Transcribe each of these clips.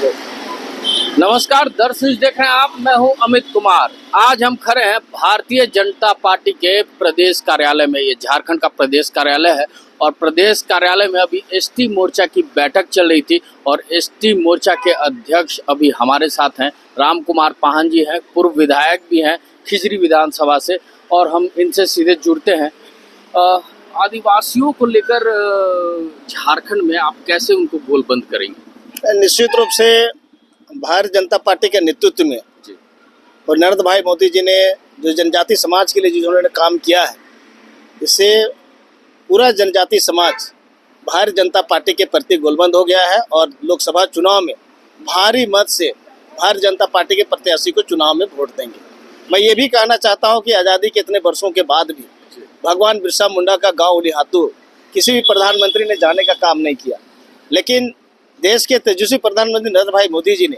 नमस्कार दर्शक, देख रहे हैं आप, मैं हूं अमित कुमार। आज हम खड़े हैं भारतीय जनता पार्टी के प्रदेश कार्यालय में। ये झारखंड का प्रदेश कार्यालय है और प्रदेश कार्यालय में अभी एसटी मोर्चा की बैठक चल रही थी और एसटी मोर्चा के अध्यक्ष अभी हमारे साथ हैं। राम कुमार पाहन जी हैं, पूर्व विधायक भी हैं खिजरी विधानसभा से, और हम इनसे सीधे जुड़ते हैं। आदिवासियों को लेकर झारखंड में आप कैसे उनको गोलबंद करेंगे? निश्चित रूप से भारतीय जनता पार्टी के नेतृत्व में और नरेंद्र भाई मोदी जी ने जो जनजाति समाज के लिए जिन्होंने काम किया है, इससे पूरा जनजाति समाज भारतीय जनता पार्टी के प्रति गोलबंद हो गया है और लोकसभा चुनाव में भारी मत से भारतीय जनता पार्टी के प्रत्याशी को चुनाव में वोट देंगे। मैं ये भी कहना चाहता हूँ कि आज़ादी के इतने वर्षों के बाद भी भगवान बिरसा मुंडा का गांव उलिहातू किसी भी प्रधानमंत्री ने जाने का काम नहीं किया, लेकिन देश के तेजस्वी प्रधानमंत्री नरेंद्र भाई मोदी जी ने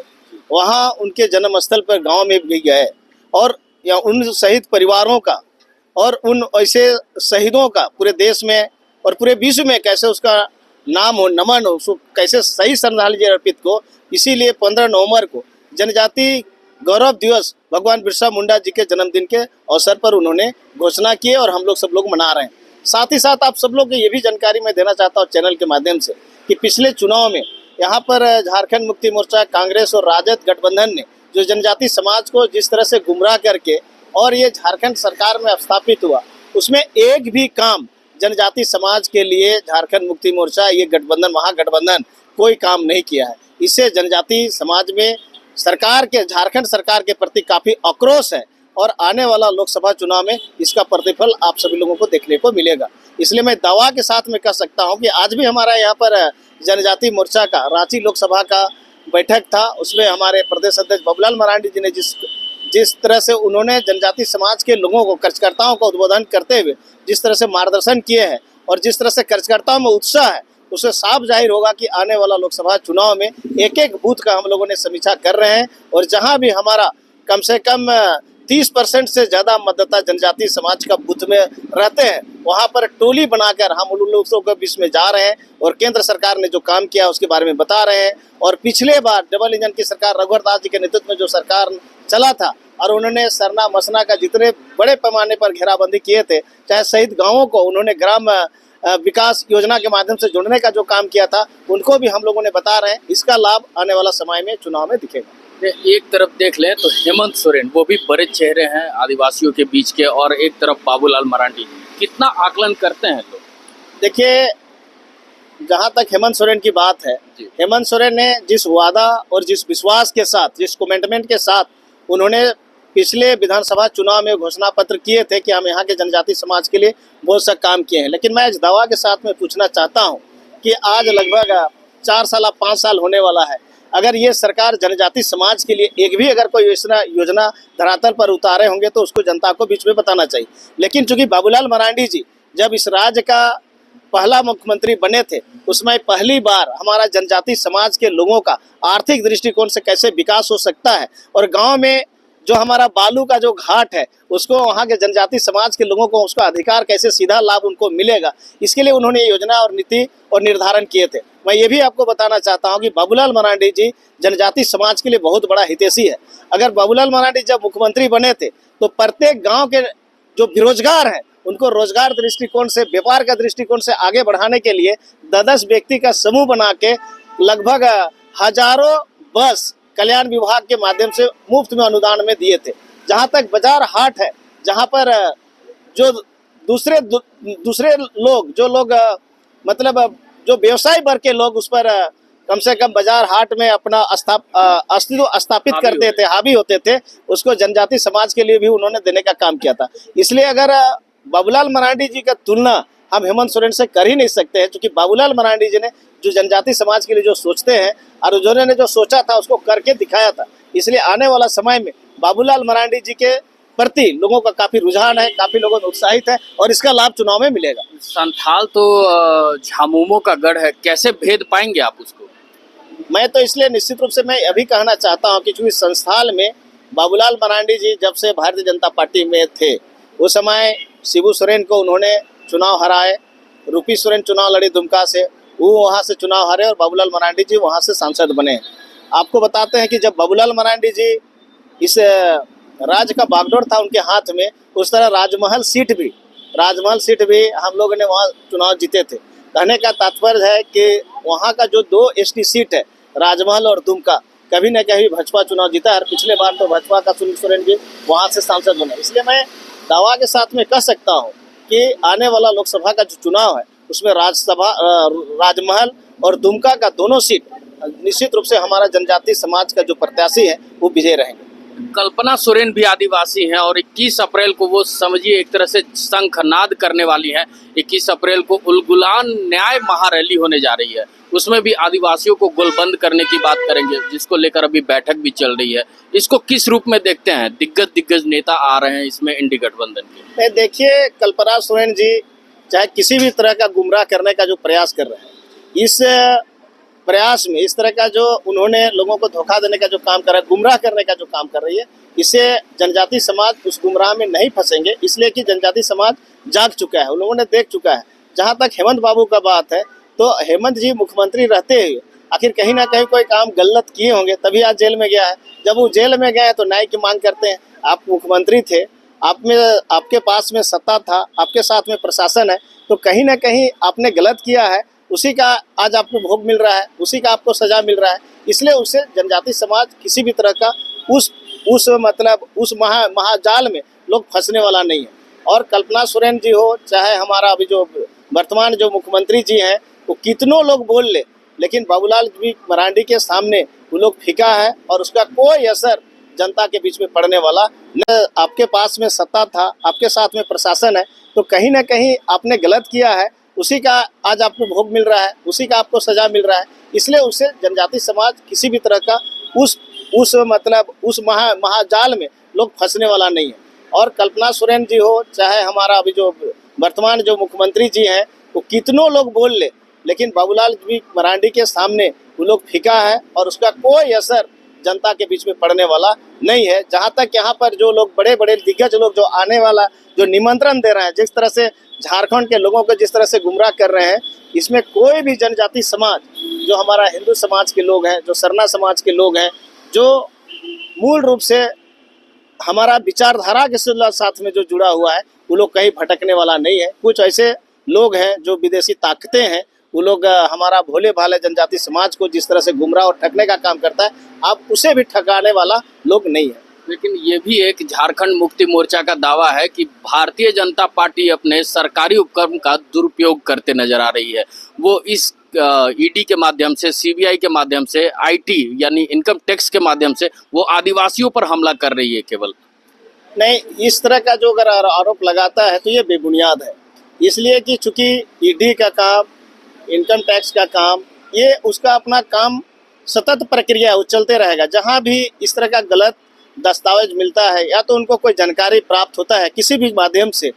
वहाँ उनके जन्म स्थल पर गांव में भी गए और या उन शहीद परिवारों का और उन ऐसे शहीदों का पूरे देश में और पूरे विश्व में कैसे उसका नाम हो, नमन हो, उसको कैसे सही श्रद्धांजलि अर्पित को। इसीलिए 15 नवंबर को जनजाति गौरव दिवस भगवान बिरसा मुंडा जी के जन्मदिन के अवसर पर उन्होंने घोषणा की और हम लोग सब लोग मना रहे हैं। साथ ही साथ आप सब लोग को ये भी जानकारी मैं देना चाहता हूँ चैनल के माध्यम से कि पिछले चुनाव में यहाँ पर झारखंड मुक्ति मोर्चा, कांग्रेस और राजद गठबंधन ने जो जनजाति समाज को जिस तरह से गुमराह करके और ये झारखंड सरकार में स्थापित हुआ, उसमें एक भी काम जनजाति समाज के लिए झारखंड मुक्ति मोर्चा, ये गठबंधन, महागठबंधन कोई काम नहीं किया है। इससे जनजाति समाज में सरकार के, झारखंड सरकार के प्रति काफ़ी आक्रोश है और आने वाला लोकसभा चुनाव में इसका प्रतिफल आप सभी लोगों को देखने को मिलेगा। इसलिए मैं दावा के साथ में कह सकता हूं कि आज भी हमारा यहाँ पर जनजाति मोर्चा का रांची लोकसभा का बैठक था, उसमें हमारे प्रदेश अध्यक्ष बाबूलाल मरांडी जी ने जिस तरह से उन्होंने जनजाति समाज के लोगों को, कार्यकर्ताओं को उद्बोधन करते हुए जिस तरह से मार्गदर्शन किए हैं और जिस तरह से कार्यकर्ताओं में उत्साह है, उससे साफ जाहिर होगा कि आने वाला लोकसभा चुनाव में एक एक बूथ का हम लोगों ने समीक्षा कर रहे हैं और जहां भी हमारा कम से कम 30% से ज़्यादा मतदाता जनजाति समाज का बूथ में रहते हैं, वहां पर टोली बनाकर हम उन लोगों के बीच में जा रहे हैं और केंद्र सरकार ने जो काम किया उसके बारे में बता रहे हैं। और पिछले बार डबल इंजन की सरकार, रघुवर दास जी के नेतृत्व में जो सरकार चला था और उन्होंने सरना मसना का जितने बड़े पैमाने पर घेराबंदी किए थे, चाहे शहीद गाँवों को उन्होंने ग्राम विकास योजना के माध्यम से जोड़ने का जो काम किया था, उनको भी हम लोगों ने बता रहे हैं। इसका लाभ आने वाला समय में चुनाव में दिखेगा। एक तरफ देख लें तो हेमंत सोरेन, वो भी बड़े चेहरे हैं आदिवासियों के बीच के, और एक तरफ बाबूलाल मरांडी, कितना आकलन करते हैं? तो देखिए, जहाँ तक हेमंत सोरेन की बात है, हेमंत सोरेन ने जिस वादा और जिस विश्वास के साथ, जिस कमिटमेंट के साथ उन्होंने पिछले विधानसभा चुनाव में घोषणा पत्र किए थे कि हम यहाँ के जनजाति समाज के लिए बहुत सा काम किए हैं, लेकिन मैं इस दावा के साथ में पूछना चाहता हूँ कि आज लगभग 4 साल 5 साल होने वाला है, अगर ये सरकार जनजाति समाज के लिए एक भी अगर कोई योजना धरातल पर उतारे होंगे तो उसको जनता को बीच में बताना चाहिए। लेकिन चूंकि बाबूलाल मरांडी जी जब इस राज्य का पहला मुख्यमंत्री बने थे, उसमें पहली बार हमारा जनजाति समाज के लोगों का आर्थिक दृष्टिकोण से कैसे विकास हो सकता है और गाँव में जो हमारा बालू का जो घाट है उसको वहाँ के जनजाति समाज के लोगों को उसका अधिकार कैसे सीधा लाभ उनको मिलेगा, इसके लिए उन्होंने योजना और नीति और निर्धारण किए थे। मैं ये भी आपको बताना चाहता हूँ कि बाबूलाल मरांडी जी जनजाति समाज के लिए बहुत बड़ा हितैषी है। अगर बाबूलाल मरांडी जब मुख्यमंत्री बने थे तो प्रत्येक गाँव के जो बेरोजगार हैं उनको रोजगार दृष्टिकोण से, व्यापार का दृष्टिकोण से आगे बढ़ाने के लिए 10 व्यक्ति का समूह बना के लगभग हजारों बस कल्याण विभाग के माध्यम से मुफ्त में अनुदान में दिए थे। जहां तक बाजार हाट है, जहां पर जो दूसरे लोग, जो लोग मतलब जो व्यवसाय वर्ग के लोग उस पर कम से कम बाजार हाट में अपना अस्तित्व स्थापित करते थे, हावी होते थे, उसको जनजाति समाज के लिए भी उन्होंने देने का काम किया था। इसलिए अगर बाबूलाल मरांडी जी का तुलना हम हेमंत सोरेन से कर ही नहीं सकते हैं, क्योंकि बाबूलाल मरांडी जी ने जो जनजाति समाज के लिए जो सोचते हैं और उन्होंने जो सोचा था उसको करके दिखाया था। इसलिए आने वाला समय में बाबूलाल मरांडी जी के प्रति लोगों का काफी रुझान है, काफी लोगों को उत्साहित है और इसका लाभ चुनाव में मिलेगा। संथाल तो झामुमो का गढ़ है, कैसे भेद पाएंगे आप उसको? मैं तो इसलिए निश्चित रूप से मैं अभी कहना चाहता हूँ कि चूंकि संस्थाल में बाबूलाल मरांडी जी जब से भारतीय जनता पार्टी में थे, उस समय शिबू सोरेन को उन्होंने चुनाव हराए, रूपी सोरेन चुनाव लड़ी दुमका से, वो वहाँ से चुनाव हारे और बाबूलाल मरांडी जी वहाँ से सांसद बने। आपको बताते हैं कि जब बाबूलाल मरांडी जी इस राज्य का बागडोर था उनके हाथ में, उस तरह राजमहल सीट भी हम लोगों ने वहाँ चुनाव जीते थे। कहने का तात्पर्य है कि वहाँ का जो 2 एसटी सीट है, राजमहल और दुमका, कभी न कभी भाजपा चुनाव जीता है। पिछले बार तो भाजपा का सुनील सोरेन जी वहाँ से सांसद बने। इसलिए मैं दावा के साथ में कह सकता हूँ कि आने वाला लोकसभा का जो चुनाव है उसमें राजमहल और दुमका का दोनों सीट निश्चित रूप से हमारा जनजातीय समाज का जो प्रत्याशी है वो विजय रहेंगे। कल्पना सोरेन भी आदिवासी हैं और 21 अप्रैल को वो समझिए एक तरह से शंखनाद करने वाली हैं। 21 अप्रैल को उलगुलान न्याय महारैली होने जा रही है, उसमें भी आदिवासियों को गोलबंद करने की बात करेंगे, जिसको लेकर अभी बैठक भी चल रही है। इसको किस रूप में देखते हैं? दिग्गज नेता आ रहे हैं इसमें इंडी गठबंधन के। देखिए, कल्पना सोरेन जी चाहे किसी भी तरह का गुमराह करने का जो प्रयास कर रहे हैं, इस प्रयास में इस तरह का जो उन्होंने लोगों को धोखा देने का जो काम कर रहा है, गुमराह करने का जो काम कर रही है, इससे जनजातीय समाज उस गुमराह में नहीं फंसेंगे। इसलिए कि जनजातीय समाज जाग चुका है, उन लोगों ने देख चुका है। जहाँ तक हेमंत बाबू का बात है, तो हेमंत जी मुख्यमंत्री रहते हुए आखिर कहीं ना कहीं कोई काम गलत किए होंगे, तभी आज जेल में गया है। जब वो जेल में गए तो न्याय की मांग करते हैं। आप मुख्यमंत्री थे, आपके पास में सत्ता था, आपके साथ में प्रशासन है, तो कहीं ना कहीं आपने गलत किया है, उसी का आज आपको भोग मिल रहा है, उसी का आपको सजा मिल रहा है। इसलिए उससे जनजातीय समाज किसी भी तरह का उस महाजाल में लोग फंसने वाला नहीं है। और कल्पना सोरेन जी हो, चाहे हमारा अभी जो वर्तमान जो मुख्यमंत्री जी हैं, वो कितनों लोग बोल ले, लेकिन बाबूलाल जी मरांडी के सामने वो लोग फीका है और उसका कोई असर जनता के बीच में पड़ने वाला न। आपके पास में सत्ता था, आपके साथ में प्रशासन है, तो कहीं ना कहीं आपने गलत किया है, उसी का आज आपको भोग मिल रहा है, उसी का आपको सजा मिल रहा है। इसलिए उससे जनजातीय समाज किसी भी तरह का उस महाजाल में लोग फंसने वाला नहीं है। और कल्पना सोरेन जी हो, चाहे हमारा अभी जो वर्तमान जो मुख्यमंत्री जी हैं, वो कितनों लोग बोल ले, लेकिन बाबूलाल जी मरांडी के सामने वो लोग फीका है और उसका कोई असर जनता के बीच में पड़ने वाला नहीं है। जहाँ तक यहाँ पर जो लोग बड़े दिग्गज लोग जो आने वाला जो निमंत्रण दे रहे हैं, जिस तरह से झारखंड के लोगों को जिस तरह से गुमराह कर रहे हैं, इसमें कोई भी जनजातीय समाज, जो हमारा हिंदू समाज के लोग हैं, जो सरना समाज के लोग हैं, जो मूल रूप से हमारा विचारधारा के साथ में जो जुड़ा हुआ है, वो लोग कहीं भटकने वाला नहीं है। कुछ ऐसे लोग हैं जो विदेशी ताकतें हैं, वो लोग हमारा भोले भाले जनजातीय समाज को जिस तरह से गुमराह और ठगने का काम करता है, आप उसे भी ठगाने वाला लोग नहीं है। लेकिन ये भी एक झारखंड मुक्ति मोर्चा का दावा है कि भारतीय जनता पार्टी अपने सरकारी उपकरण का दुरुपयोग करते नजर आ रही है। वो इस ईडी के माध्यम से, सीबीआई के माध्यम से, आईटी यानी इनकम टैक्स के माध्यम से वो आदिवासियों पर हमला कर रही है। केवल नहीं, इस तरह का जो अगर आरोप लगाता है तो ये बेबुनियाद है। इसलिए कि चूंकि ईडी का काम, इनकम टैक्स का काम, ये उसका अपना काम सतत प्रक्रिया है, वो चलते रहेगा। जहाँ भी इस तरह का गलत दस्तावेज मिलता है या तो उनको कोई जानकारी प्राप्त होता है किसी भी माध्यम से,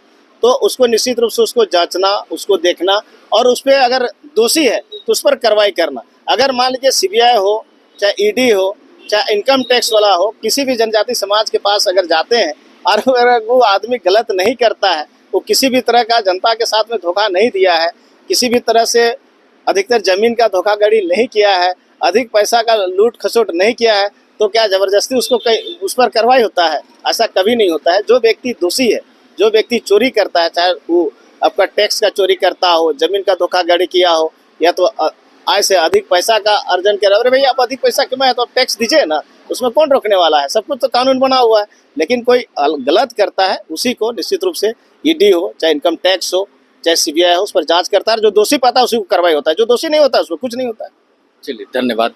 तो उसको निश्चित रूप से उसको जांचना, उसको देखना और उस पर अगर दोषी है तो उस पर कार्रवाई करना। अगर मान लीजिए सीबीआई हो, चाहे ईडी हो, चाहे इनकम टैक्स वाला हो, किसी भी जनजातीय समाज के पास अगर जाते हैं और अगर वो आदमी गलत नहीं करता है, वो किसी भी तरह का जनता के साथ में धोखा नहीं दिया है, किसी भी तरह से अधिकतर जमीन का धोखाधड़ी नहीं किया है, अधिक पैसा का लूट खसोट नहीं किया है, तो क्या ज़बरदस्ती उस पर कार्रवाई होता है? ऐसा कभी नहीं होता है। जो व्यक्ति दोषी है, जो व्यक्ति चोरी करता है, चाहे वो आपका टैक्स का चोरी करता हो, जमीन का धोखाधड़ी किया हो, या तो आय से अधिक पैसा का अर्जन कर, अरे भैया आप अधिक पैसा कमाए तो आप टैक्स दीजिए ना, उसमें कौन रोकने वाला है? सब कुछ तो कानून बना हुआ है। लेकिन कोई गलत करता है, उसी को निश्चित रूप से ईडी हो, चाहे इनकम टैक्स हो, चाहे सीबीआई हो, उस पर जांच करता है। जो दोषी पाता है उसी को कार्रवाई होता है, जो दोषी नहीं होता उसको कुछ नहीं होता है। चलिए, धन्यवाद।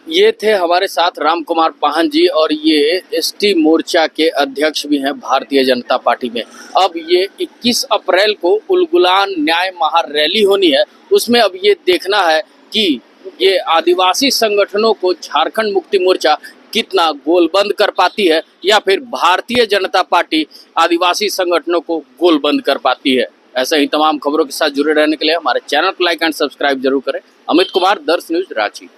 ये थे हमारे साथ राम कुमार पाहन जी, और ये एसटी मोर्चा के अध्यक्ष भी हैं भारतीय जनता पार्टी में। अब ये 21 अप्रैल को उलगुलान न्याय महारैली होनी है, उसमें अब ये देखना है कि ये आदिवासी संगठनों को झारखंड मुक्ति मोर्चा कितना गोलबंद कर पाती है, या फिर भारतीय जनता पार्टी आदिवासी संगठनों को गोलबंद कर पाती है। ऐसे ही तमाम खबरों के साथ जुड़े रहने के लिए हमारे चैनल को लाइक एंड सब्सक्राइब जरूर करें। अमित कुमार, दर्श न्यूज, रांची।